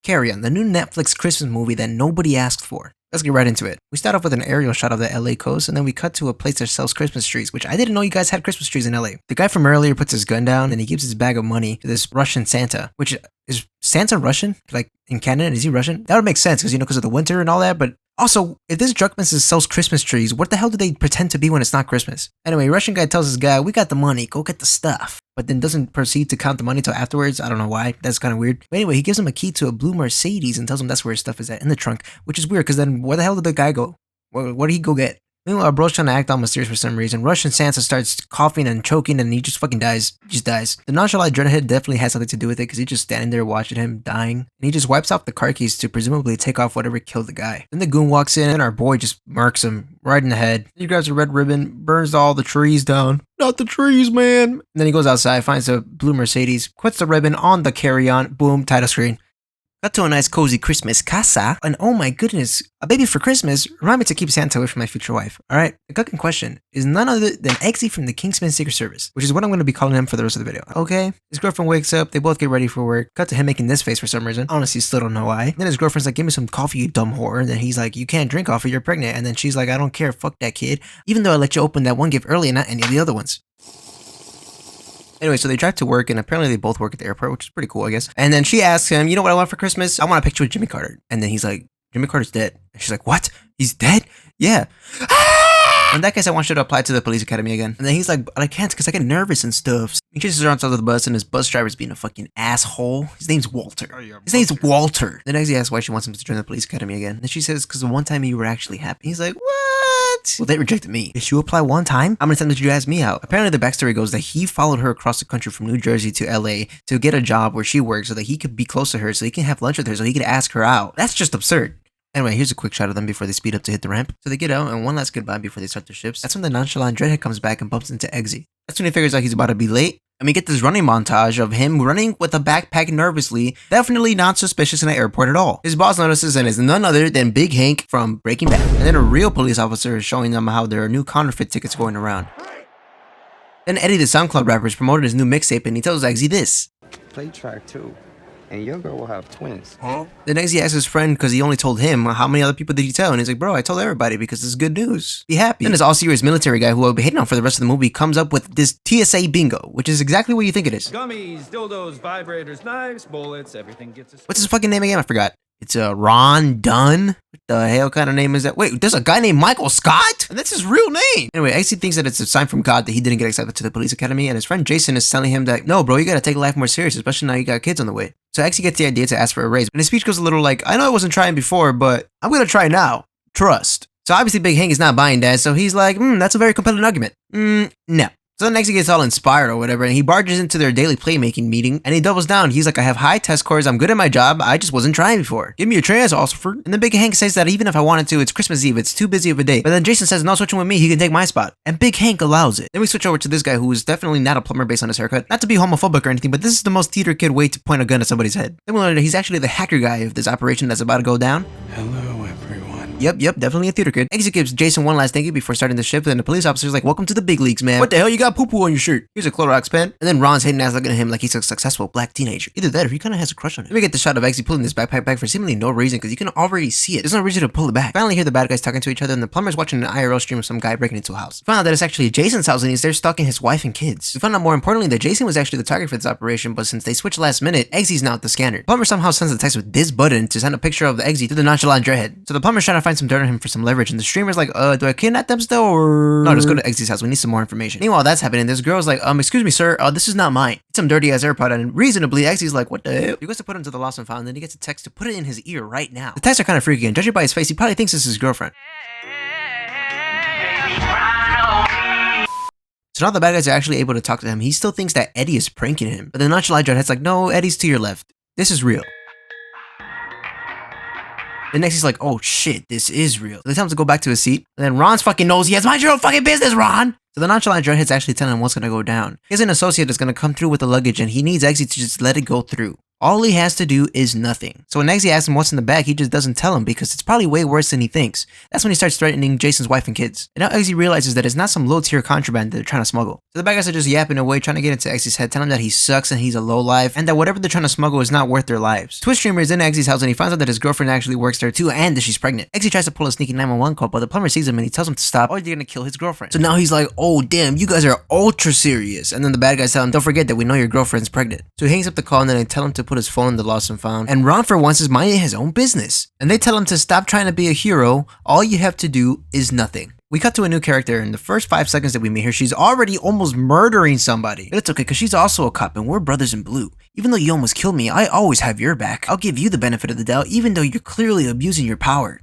Carry On, the new Netflix Christmas movie that nobody asked for. Let's get right into it. We start off with an aerial shot of the LA coast, and then we cut to a place that sells Christmas trees, which I didn't know you guys had Christmas trees in LA. The guy from earlier puts his gun down, and he gives his bag of money to this Russian Santa, which is Santa Russian? Like in Canada, is he Russian? That would make sense, because of the winter and all that, but also, if this drug business sells Christmas trees, what the hell do they pretend to be when it's not Christmas? Anyway, Russian guy tells this guy, we got the money, go get the stuff. But then doesn't proceed to count the money till afterwards. I don't know why. That's kind of weird. But anyway, he gives him a key to a blue Mercedes and tells him that's where his stuff is at, in the trunk. Which is weird, because then where the hell did the guy go? What did he go get? Meanwhile, bro's trying to act all mysterious for some reason. Russian Santa starts coughing and choking and he just fucking dies. He just dies. The nonchalant dreadhead definitely has something to do with it because he's just standing there watching him dying. And he just wipes off the car keys to presumably take off whatever killed the guy. Then the goon walks in and our boy just murks him right in the head. He grabs a red ribbon, burns all the trees down. Not the trees, man. And then he goes outside, finds a blue Mercedes, puts the ribbon on the carry-on, boom, title screen. Got to a nice cozy Christmas casa, and oh my goodness, a baby for Christmas. Remind me to keep Santa away from my future wife, alright? The cook in question is none other than Eggsy from the Kingsman Secret Service, which is what I'm going to be calling him for the rest of the video, okay? His girlfriend wakes up, they both get ready for work, cut to him making this face for some reason, honestly still don't know why. Then his girlfriend's like, give me some coffee, you dumb whore, and then he's like, you can't drink coffee, you're pregnant, and then she's like, I don't care, fuck that kid, even though I let you open that one gift early and not any of the other ones. Anyway, so they drive to work, and apparently they both work at the airport, which is pretty cool, I guess. And then she asks him, you know what I want for Christmas? I want a picture with Jimmy Carter. And then he's like, Jimmy Carter's dead. And she's like, what? He's dead? Yeah. In that case, I want you to apply to the police academy again. And then he's like, but I can't because I get nervous and stuff. He chases her onto the bus, and his bus driver's being a fucking asshole. His name's Walter. His name's Walter. The next he asks why she wants him to join the police academy again. And she says, because the one time you were actually happy. He's like, what? Well, they rejected me. Did you apply one time? How many times did you ask me out? Apparently, the backstory goes that he followed her across the country from New Jersey to LA to get a job where she works so that he could be close to her, so he can have lunch with her, so he could ask her out. That's just absurd. Anyway, here's a quick shot of them before they speed up to hit the ramp. So they get out, and one last goodbye before they start their shifts. That's when the nonchalant dreadhead comes back and bumps into Eggsy. That's when he figures out he's about to be late. And we get this running montage of him running with a backpack nervously, definitely not suspicious in the airport at all. His boss notices and is none other than Big Hank from Breaking Bad. And then a real police officer is showing them how there are new counterfeit tickets going around. Then Eddie the SoundCloud rapper is promoting his new mixtape and he tells Eggsy this. Play track 2, and your girl will have twins. Huh? Then Eggsy asks his friend, because he only told him, how many other people did he tell? And he's like, bro, I told everybody because it's good news. Be happy. Then this all-serious military guy who I'll be hating on for the rest of the movie comes up with this TSA bingo, which is exactly what you think it is. Gummies, dildos, vibrators, knives, bullets, everything gets a... What's his fucking name again? I forgot. It's Ron Dunn? What the hell kind of name is that? Wait, there's a guy named Michael Scott? And that's his real name. Anyway, Eggsy thinks that it's a sign from God that he didn't get accepted to the police academy, and his friend Jason is telling him that, no, bro, you gotta take life more serious, especially now you got kids on the way. So Eggsy gets the idea to ask for a raise, and his speech goes a little like, I know I wasn't trying before, but I'm gonna try now. Trust. So obviously Big Hank is not buying that, so he's like, that's a very compelling argument. No. So then next he gets all inspired or whatever, and he barges into their daily playmaking meeting, and he doubles down. He's like, I have high test scores, I'm good at my job, I just wasn't trying before. Give me a chance, Ossiford. And then Big Hank says that even if I wanted to, it's Christmas Eve, it's too busy of a day. But then Jason says, no, switching with me, he can take my spot. And Big Hank allows it. Then we switch over to this guy who is definitely not a plumber based on his haircut. Not to be homophobic or anything, but this is the most theater kid way to point a gun at somebody's head. Then we learn that he's actually the hacker guy of this operation that's about to go down. Hello, everyone. Yep, definitely a theater kid. Eggsy gives Jason one last thank you before starting the shift, and the police officer's like, welcome to the big leagues, man. What the hell, you got poo-poo on your shirt? Here's a Clorox pen. And then Ron's hating ass looking at him like he's a successful black teenager. Either that or he kind of has a crush on him. Then we get the shot of Eggsy pulling this backpack back for seemingly no reason, because you can already see it. There's no reason to pull it back. Finally hear the bad guys talking to each other, and the plumber's watching an IRL stream of some guy breaking into a house. We found out that it's actually Jason's house, and he's there stalking his wife and kids. We found out more importantly that Jason was actually the target for this operation, but since they switched last minute, Eggsy's now at the scanner. The plumber somehow sends a text with this button to send a picture of the Eggsy to the nonchalant dreadhead. So the plumber's trying to find some dirt on him for some leverage, and the streamer's like, do I kidnap them still, or... No, just go to Eggsy's house, we need some more information. Meanwhile, that's happening, this girl's like, excuse me, sir, this is not mine. It's some dirty-ass AirPod, and reasonably, Eggsy's like, what the hell? He goes to put him to the lost and found, and then he gets a text to put it in his ear right now. The texts are kind of freaky, and judging by his face, he probably thinks this is his girlfriend. So now the bad guys are actually able to talk to him. He still thinks that Eddie is pranking him, but the nonchalant dreadhead's like, no, Eddie's to your left. This is real. The next he's like, oh shit, this is real. So they tell him to go back to his seat. And then Ron's fucking knows he has mind your own fucking business, Ron! So the nonchalant dreadhead's actually telling him what's gonna go down. He has an associate that's gonna come through with the luggage and he needs Eggsy to just let it go through. All he has to do is nothing. So when Eggsy asks him what's in the bag, he just doesn't tell him because it's probably way worse than he thinks. That's when he starts threatening Jason's wife and kids. And now Eggsy realizes that it's not some low-tier contraband that they're trying to smuggle. So the bad guys are just yapping away, trying to get into Eggsy's head, telling him that he sucks and he's a lowlife, and that whatever they're trying to smuggle is not worth their lives. Twitch streamer is in Eggsy's house and he finds out that his girlfriend actually works there too and that she's pregnant. Eggsy tries to pull a sneaky 911 call, but the plumber sees him and he tells him to stop or they're gonna kill his girlfriend. So now he's like, oh damn, you guys are ultra serious. And then the bad guys tell him, don't forget that we know your girlfriend's pregnant. So he hangs up the call and then they tell him to put his phone in the lost and found. And Ron for once is minding his own business. And they tell him to stop trying to be a hero. All you have to do is nothing. We cut to a new character, and the first 5 seconds that we meet her, she's already almost murdering somebody. But it's okay, because she's also a cop, and we're brothers in blue. Even though you almost killed me, I always have your back. I'll give you the benefit of the doubt, even though you're clearly abusing your power.